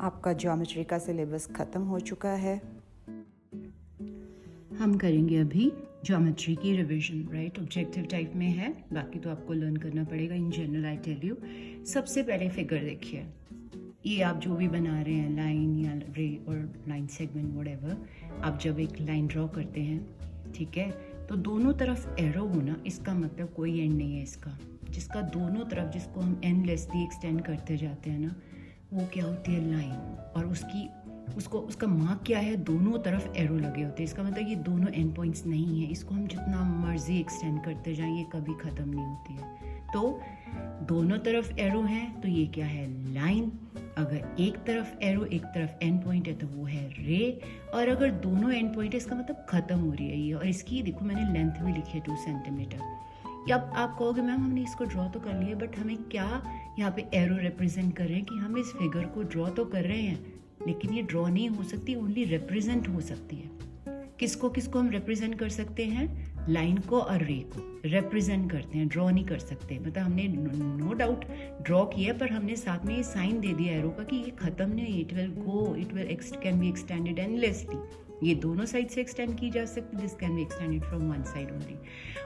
आपका ज्योमेट्री का सिलेबस ख़त्म हो चुका है। हम करेंगे अभी ज्योमेट्री की रिवीजन, राइट। ऑब्जेक्टिव टाइप में है, बाकी तो आपको लर्न करना पड़ेगा। In general I tell you, सबसे पहले फिगर देखिए। ये आप जो भी बना रहे हैं, लाइन या रे और लाइन सेगमेंट व्हाटएवर, आप जब एक लाइन ड्रॉ करते हैं, ठीक है, तो दोनों तरफ एरो होना, इसका मतलब कोई एंड नहीं है इसका। जिसका दोनों तरफ, जिसको हम एंडलेसली एक्सटेंड करते जाते हैं ना, वो क्या होती है, लाइन। और उसका मार्क क्या है, दोनों तरफ एरो लगे होते हैं। इसका मतलब ये दोनों एंड पॉइंट्स नहीं है। इसको हम जितना मर्जी एक्सटेंड करते जाएं, ये कभी ख़त्म नहीं होती है। तो दोनों तरफ एरो हैं, तो ये क्या है, लाइन। अगर एक तरफ एरो, एक तरफ एंड पॉइंट है, तो वो है रे। और अगर दोनों एंड पॉइंट है, इसका मतलब ख़त्म हो रही है ये। और इसकी देखो, मैंने लेंथ भी लिखी है 2 सेंटीमीटर। या आप कहोगे मैम हमने इसको ड्रॉ तो कर लिया, बट हमें क्या यहाँ पे एरो रिप्रेजेंट कर रहे हैं कि हम इस फिगर को ड्रॉ तो कर रहे हैं, लेकिन ये ड्रॉ नहीं हो सकती, ओनली रिप्रेजेंट हो सकती है। किसको किसको हम रिप्रेजेंट कर सकते हैं, लाइन को और रे को रिप्रेजेंट करते हैं, ड्रॉ नहीं कर सकते। मतलब हमने नो डाउट ड्रॉ किया, पर हमने साथ में ये साइन दे दिया एरो का कि ये खत्म नहीं, it will go, it will can be extended endlessly. ये दोनों साइड से एक्सटेंड की जा सकती है, this can be extended from one side only.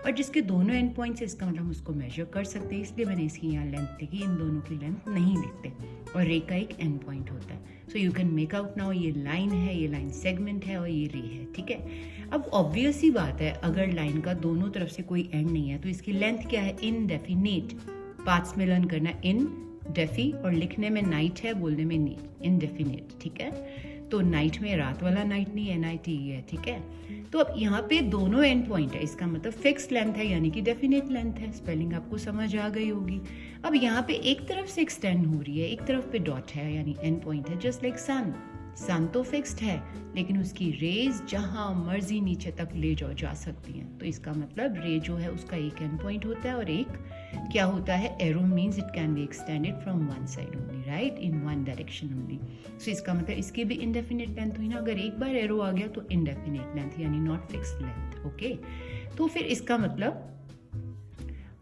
और जिसके दोनों एंड पॉइंट्स है, इसका मतलब हम उसको मेजर कर सकते हैं, इसलिए मैंने इसकी यहाँ लेंथ लिखी। इन दोनों की लेंथ नहीं लिखते। और रे का एक एंड पॉइंट होता है, so you can make out now, ये लाइन है, ये लाइन सेगमेंट है और ये रे है, ठीक है। अब ऑब्वियस ही बात है, अगर लाइन का दोनों तरफ से कोई एंड नहीं है, तो इसकी लेंथ क्या है, इनडेफिनेट। पार्ट्स में लर्न करना इन डेफी, और लिखने में नाइट है, बोलने में नीट, इनडेफिनेट, ठीक है। तो नाइट में रात वाला नाइट नहीं, NIT है, ठीक है। तो अब यहाँ पे दोनों एंड पॉइंट है, इसका मतलब फिक्स लेंथ है, यानी कि डेफिनेट लेंथ है। स्पेलिंग आपको समझ आ गई होगी। अब यहाँ पे एक तरफ से एक्सटेंड हो रही है, एक तरफ पे डॉट है, यानी एंड पॉइंट है, जस्ट लाइक सन। सन तो फिक्स्ड है, लेकिन उसकी रेज जहाँ मर्जी नीचे तक ले जा सकती हैं। तो इसका मतलब रे जो है उसका एक एंड पॉइंट होता है, और एक क्या होता है, arrow means it can be extended from one side only, right, in one direction only. So इसका मतलब इसकी भी इनडेफिनेट लेंथ हुई ना। अगर एक बार एरो आ गया तो इनडेफिनेट लेंथ, यानी नॉट फिक्स्ड लेंथ, ओके। तो फिर इसका मतलब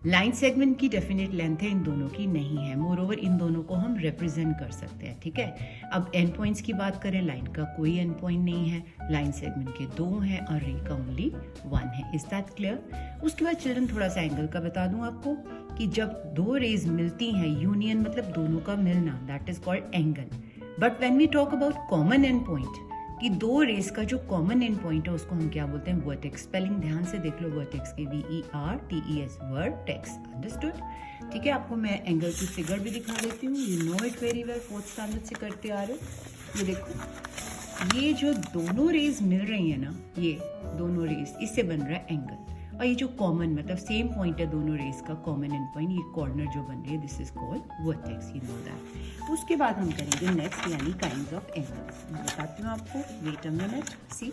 लाइन सेगमेंट की डेफिनेट लेंथ है, इन दोनों की नहीं है। मोरओवर इन दोनों को हम रिप्रेजेंट कर सकते हैं, ठीक है। अब एंड पॉइंट्स की बात करें, लाइन का कोई एंड पॉइंट नहीं है, लाइन सेगमेंट के 2 हैं और रे का ओनली 1 है। Is that clear? उसके बाद चिल्ड्रन थोड़ा सा एंगल का बता दूं आपको, कि जब 2 रेज मिलती हैं, यूनियन मतलब दोनों का मिलना, that is called angle. But when we talk about common end point, कि 2 रेस का जो कॉमन एंड पॉइंट है, उसको हम क्या बोलते हैं, वर्टेक्स। स्पेलिंग ध्यान से देख लो, वर्टेक्स की VERTEX, वर्टेक्स, अंडरस्टूड, ठीक है। आपको मैं एंगल की फिगर भी दिखा देती हूँ, you know it very well, 4th standard से करते आ रहे हो। ये देखो, ये जो दोनों रेस मिल रही है ना, ये दोनों रेस, इससे बन रहा है एंगल। और ये जो कॉमन मतलब सेम पॉइंट है दोनों रेस का, कॉमन एंड पॉइंट, ये कॉर्नर जो बन रही है, this is called vertex, you know that. उसके बाद हम करेंगे नेक्स्ट, यानी काइंड्स ऑफ एंगल्स। मैं बताती हूँ आपको, wait a minute, see.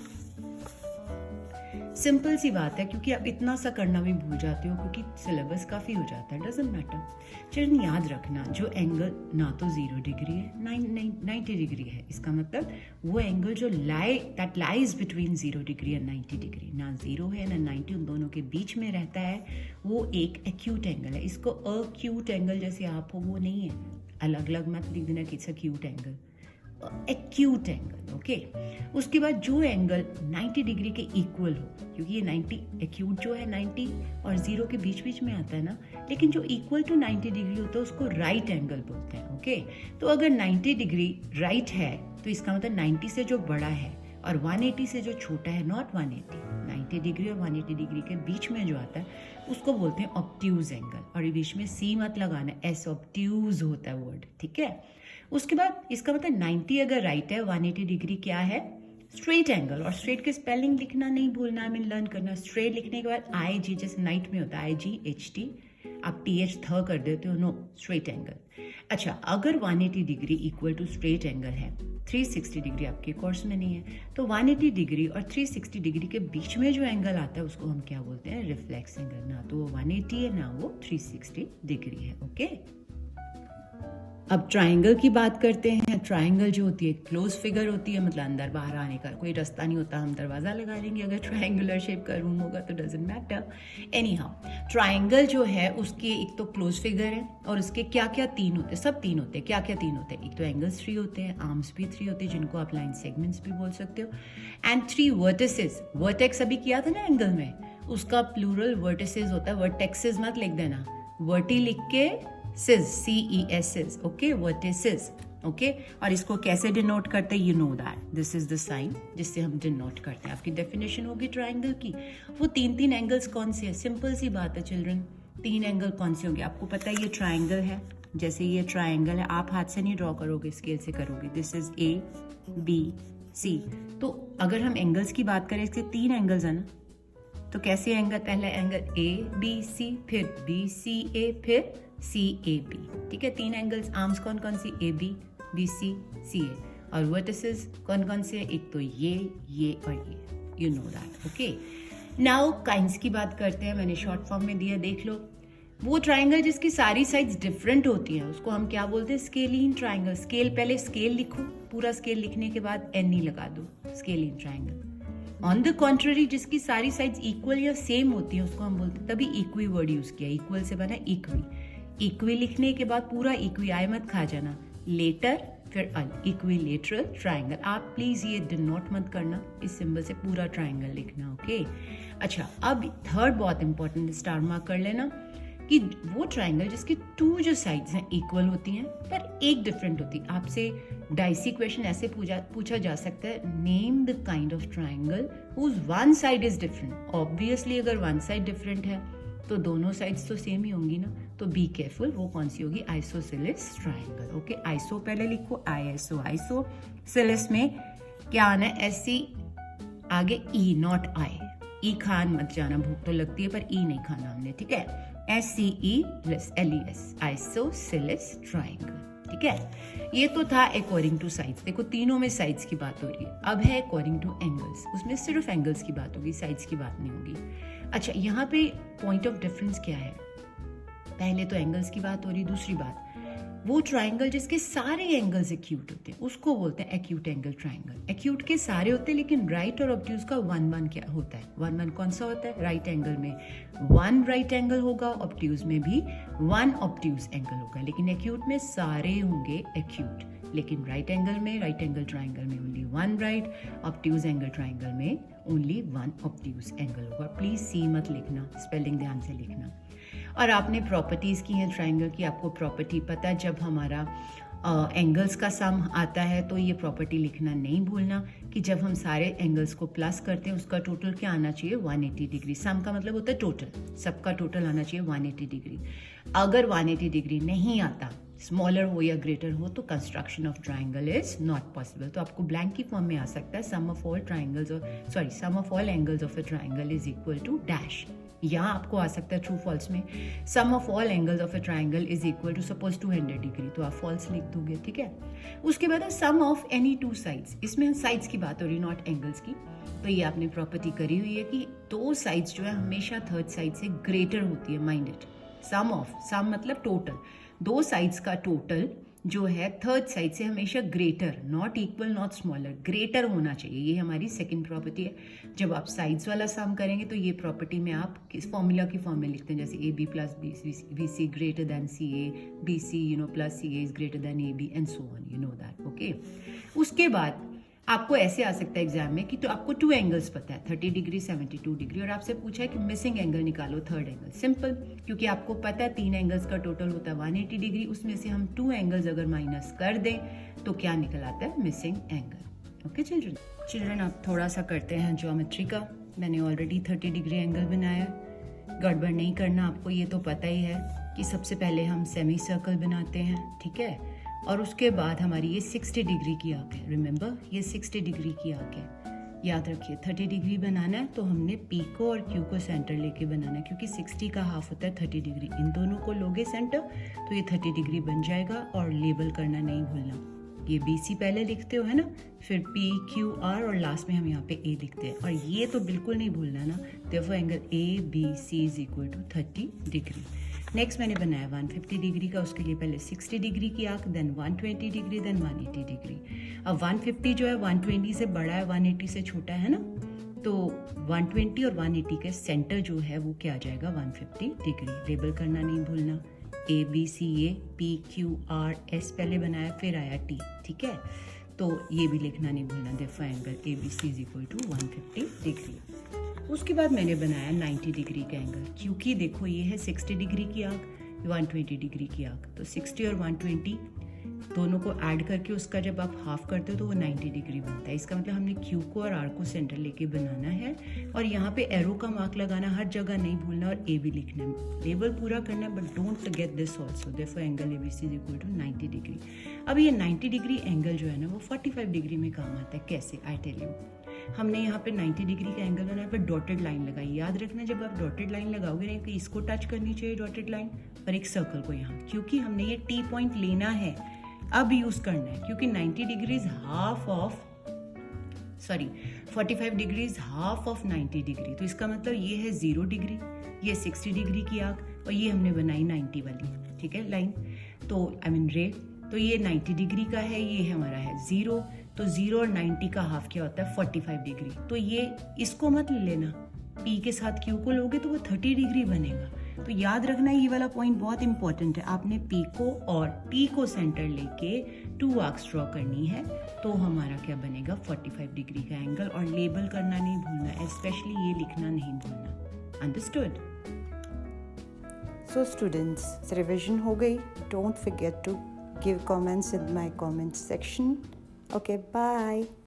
Simple सी बात है, क्योंकि आप इतना सा करना भी भूल जाते हो, क्योंकि सिलेबस काफ़ी हो जाता है, डजंट मैटर। चिल्ड्रन याद रखना, जो एंगल ना तो 0 डिग्री है, 90 डिग्री है, इसका मतलब वो एंगल जो that lies between 0 degree and 90 degree, ना 0 है ना 90, उन दोनों के बीच में रहता है, वो एक एक्यूट एंगल है। इसको अक्यूट एंगल जैसे आप हो वो नहीं है, अलग अलग मत लिख देना कि it's acute angle, acute angle, okay. उसके बाद जो एंगल 90 डिग्री के इक्वल हो, क्योंकि ये 90 एक्यूट जो है 90 और 0 के बीच बीच में आता है ना, लेकिन जो इक्वल टू 90 डिग्री होता है उसको राइट एंगल बोलते हैं, ओके। तो अगर 90 डिग्री राइट है, तो इसका मतलब 90 से जो बड़ा है और 180 से जो छोटा है, नॉट 180, 90 डिग्री और 180 डिग्री के बीच में जो आता है उसको बोलते हैं ऑब्ट्यूज एंगल। और बीच में सी मत लगाना, एस ऑब्ट्यूज होता है वर्ड, ठीक है। उसके बाद इसका मतलब 90 अगर राइट है, 180 डिग्री क्या है, स्ट्रेट एंगल। और स्ट्रेट के स्पेलिंग लिखना नहीं भूलना, आई मीन लर्न करना। स्ट्रेट लिखने के बाद IG, जैसे नाइट में होता है IGHT, आप TH थ कर देते हो, नो, स्ट्रेट एंगल। अच्छा, अगर 180 degree equal to straight angle है, 360 डिग्री आपके कोर्स में नहीं है, तो 180 डिग्री और 360 डिग्री के बीच में जो एंगल आता है उसको हम क्या बोलते हैं, रिफ्लेक्स एंगल। ना तो वो 180 है ना वो 360 डिग्री है, ओके। अब ट्राइंगल की बात करते हैं। ट्राइंगल जो होती है क्लोज फिगर होती है, मतलब अंदर बाहर आने का कोई रास्ता नहीं होता, हम दरवाज़ा लगा लेंगे अगर ट्राइंगुलर शेप का रूम होगा तो doesn't matter. Any how triangle जो है उसके एक तो क्लोज फिगर है और उसके क्या क्या तीन होते हैं, सब तीन होते हैं। क्या क्या तीन होते हैं? एक तो एंगल्स 3 होते हैं, आर्म्स भी 3 होते हैं जिनको आप लाइन सेगमेंट्स भी बोल सकते हो, एंड 3 वर्टिसेस। वर्टेक्स अभी किया था ना एंगल में, उसका प्लूरल वर्टिसेस होता है, वर्टेक्सेस मत लिख देना, वर्टी लिख के सिज, CES, ओके, वर्टिसेस, ओके। और इसको कैसे डिनोट करते हैं? You know that this is the sign जिससे हम डिनोट करते हैं। आपकी डेफिनेशन होगी ट्राइंगल की। वो 3 एंगल्स कौन से हैं? सिंपल सी बात है चिल्ड्रन, 3 एंगल कौन से होंगे? आपको पता है ये ट्राइंगल है, जैसे ये ट्राइंगल है, आप हाथ से नहीं ड्रॉ करोगे, स्केल से करोगे। This is ABC। तो अगर हम एंगल्स की बात करें, इसके 3 एंगल्स है ना, तो कैसे एंगल? पहले एंगल ABC, फिर BCA, फिर CAB, ठीक है। 3 एंगल्स। आर्म्स कौन कौन सी? AB, BC, CA। और वर्टिसेस कौन कौन से? एक तो ये और ये, you know that, okay. Now kinds की बात करते हैं, मैंने शॉर्ट फॉर्म में दिया, देख लो। वो ट्राइंगल जिसकी सारी साइड्स डिफरेंट होती हैं उसको हम क्या बोलते हैं? Scalene triangle. स्केल, पहले स्केल लिखो, पूरा स्केल लिखने के बाद NE लगा दो, scalene triangle. On the contrary जिसकी सारी साइड्स इक्वल या सेम होती है उसको हम बोलते हैं, तभी इक्वी वर्ड यूज किया, इक्वल से बना इक्वी। इक्वी लिखने के बाद पूरा इक्वी, आए मत खा जाना, लेटर फिर अल, इक्विलेटरल ट्राइंगल। आप प्लीज ये डिनोट मत करना, इस सिंबल से पूरा ट्राइंगल लिखना, ओके। अच्छा, अब थर्ड बहुत इंपॉर्टेंट, स्टार मार्क कर लेना, कि वो ट्राइंगल जिसकी 2 जो साइड्स हैं इक्वल होती हैं पर एक डिफरेंट होती है। आपसे डाइसी क्वेश्चन ऐसे पूछा जा सकता है, name the kind of triangle whose one side is different. Obviously अगर वन साइड डिफरेंट है तो दोनों साइड्स तो सेम ही होंगी ना, तो बी केयरफुल, वो कौन सी होगी? Isosceles triangle, okay. आइसो पहले लिखो, ISO, आइसोसेलेस में क्या आना है? SC आगे E, नॉट I। ई खान मत जाना, भूख तो लगती है पर ई नहीं खाना हमने, ठीक है। SCELES, आइसोसेलेस ट्राइंगल, ठीक है। ये तो था अकॉर्डिंग टू साइड्स। देखो तीनों में साइड्स की बात हो रही है। अब है अकॉर्डिंग टू एंगल्स, उसमें सिर्फ एंगल्स की बात होगी, साइड्स की बात नहीं होगी। अच्छा, यहाँ पे पॉइंट ऑफ डिफरेंस क्या है? पहले तो एंगल्स की बात हो रही, दूसरी बात, वो ट्राइंगल जिसके सारे एंगल्स एक्यूट होते हैं उसको बोलते हैं एक्यूट एंगल ट्राइंगल। एक्यूट के सारे होते हैं लेकिन राइट और ऑब्ट्यूज का 1-1 क्या होता है? 1-1 कौन सा होता है? राइट एंगल में 1 राइट एंगल होगा, ऑब्ट्यूज में भी 1 ऑब्ट्यूज एंगल होगा, लेकिन एक्यूट में सारे होंगे एक्यूट। लेकिन राइट एंगल में, राइट एंगल ट्राइंगल में only 1 right, obtuse angle triangle में ओनली 1 ऑब्ट्यूज एंगल होगा। प्लीज सी मत लिखना, स्पेलिंग ध्यान से लिखना। और आपने प्रॉपर्टीज की हैं ट्राइंगल की, आपको प्रॉपर्टी पता है, जब हमारा एंगल्स का सम आता है तो ये प्रॉपर्टी लिखना नहीं भूलना कि जब हम सारे एंगल्स को प्लस करते हैं उसका टोटल क्या आना चाहिए? 180 डिग्री। सम का मतलब होता है टोटल, सबका टोटल आना चाहिए 180 डिग्री। अगर 180 डिग्री नहीं आता, स्मॉलर हो या ग्रेटर हो, तो construction of triangle is not possible. तो आपको ब्लैंक की फॉर्म में आ सकता है, sum of all angles of a triangle is equal to dash. यहाँ आपको आ सकता है ट्रू फॉल्स में, sum of all angles of a triangle is equal to suppose 200 degree, तो आप फॉल्स लिख दोगे, ठीक है। उसके बाद सम ऑफ एनी 2 साइड्स, इसमें साइड्स की बात हो रही, नॉट एंगल्स की। तो ये आपने प्रॉपर्टी करी हुई है कि 2 साइड्स जो है हमेशा थर्ड साइड से ग्रेटर होती है, माइंड इट। सम मतलब टोटल, 2 साइड्स का टोटल जो है थर्ड साइड से हमेशा greater, not equal not smaller, greater होना चाहिए। ये हमारी सेकंड प्रॉपर्टी है। जब आप साइड्स वाला सम करेंगे तो ये प्रॉपर्टी में आप किस फॉर्मूला की फॉर्म में लिखते हैं, जैसे AB plus BC greater than CA, BC plus CA is greater than AB and so on, you know that, okay. उसके बाद आपको ऐसे आ सकता है एग्जाम में कि तो आपको 2 एंगल्स पता है, 30 डिग्री 72 डिग्री, और आपसे पूछा है कि मिसिंग एंगल निकालो, थर्ड एंगल। सिंपल, क्योंकि आपको पता है 3 एंगल्स का टोटल होता है 180 डिग्री, उसमें से हम 2 एंगल्स अगर माइनस कर दें तो क्या निकल आता है? Missing angle, okay children. आप थोड़ा सा करते हैं ज्योमेट्री का। मैंने ऑलरेडी 30 डिग्री एंगल बनाया है, गड़बड़ नहीं करना, आपको ये तो पता ही है कि सबसे पहले हम सेमी सर्कल बनाते हैं, ठीक है, और उसके बाद हमारी ये 60 डिग्री की आंख है। रिमेंबर, ये 60 डिग्री की आंख है, याद रखिए। 30 डिग्री बनाना है तो हमने P को और Q को सेंटर लेके बनाना है, क्योंकि 60 का हाफ होता है 30 डिग्री। इन दोनों को लोगे सेंटर तो ये 30 डिग्री बन जाएगा, और लेबल करना नहीं भूलना। ये BC पहले लिखते हो है ना, फिर P, Q, R, और लास्ट में हम यहाँ पे A लिखते हैं, और ये तो बिल्कुल नहीं भूलना ना। देखो angle ABC is equal to 30 degree. Next मैंने बनाया 150 डिग्री का, उसके लिए पहले 60 डिग्री की arc, then 120 degree, then 180 degree. अब 150 जो है 120 से बड़ा है, 180 से छोटा है ना, तो 120 और 180 के सेंटर जो है वो क्या आ जाएगा 150 डिग्री। लेबल करना नहीं भूलना, ABCA PQRS पहले बनाया, फिर आया T, ठीक है, तो ये भी लिखना नहीं भूलना, देखो angle ABC is equal to 150 degree. उसके बाद मैंने बनाया 90 डिग्री का एंगल, क्योंकि देखो ये है 60 डिग्री की आर्क, 120 डिग्री की आर्क, तो 60 और 120 दोनों को ऐड करके उसका जब आप हाफ करते हो तो वो 90 डिग्री बनता है। इसका मतलब हमने क्यू को और आर को सेंटर लेके बनाना है, और यहाँ पे एरो का मार्क लगाना, हर जगह नहीं भूलना, और ए भी लिखना है, लेवल पूरा करना है, but don't forget this also. Therefore angle ABC is equal to 90 degree. अब ये 90 डिग्री एंगल जो है ना वो 45 डिग्री में काम आता है। कैसे, आई टेल यू। हमने यहाँ पे 90 डिग्री का एंगल बनाया, फिर डॉटेड लाइन लगाई। याद रखना जब आप डॉटेड लाइन लगाओगे ना, कि इसको टच करनी चाहिए डॉटेड लाइन, और एक सर्कल को यहाँ, क्योंकि हमने ये T पॉइंट लेना है, अब यूज करना है, क्योंकि 90 degrees half of 45 degrees half of 90 degree, तो इसका मतलब ये है 0 डिग्री, ये 60 डिग्री की आर्क, और ये हमने बनाई 90 वाली, ठीक है, लाइन, तो आई मीन रे, तो ये 90 डिग्री का है, ये हमारा है 0, तो 0 और 90 का हाफ क्या होता है 45 डिग्री। तो ये इसको मत लेना, P के साथ Q को लोगे तो वो 30 डिग्री बनेगा। तो याद रखना ये वाला पॉइंट बहुत इंपॉर्टेंट है, आपने P को और T को सेंटर लेके 2 आर्क्स ड्रॉ करनी है, तो हमारा क्या बनेगा 45 डिग्री का एंगल, और लेबल करना नहीं भूलना, स्पेशली ये लिखना नहीं भूलना। अंडरस्टूड? सो स्टूडेंट्स, रिविजन हो गई। Don't forget to give comments in my comment section. Okay, bye.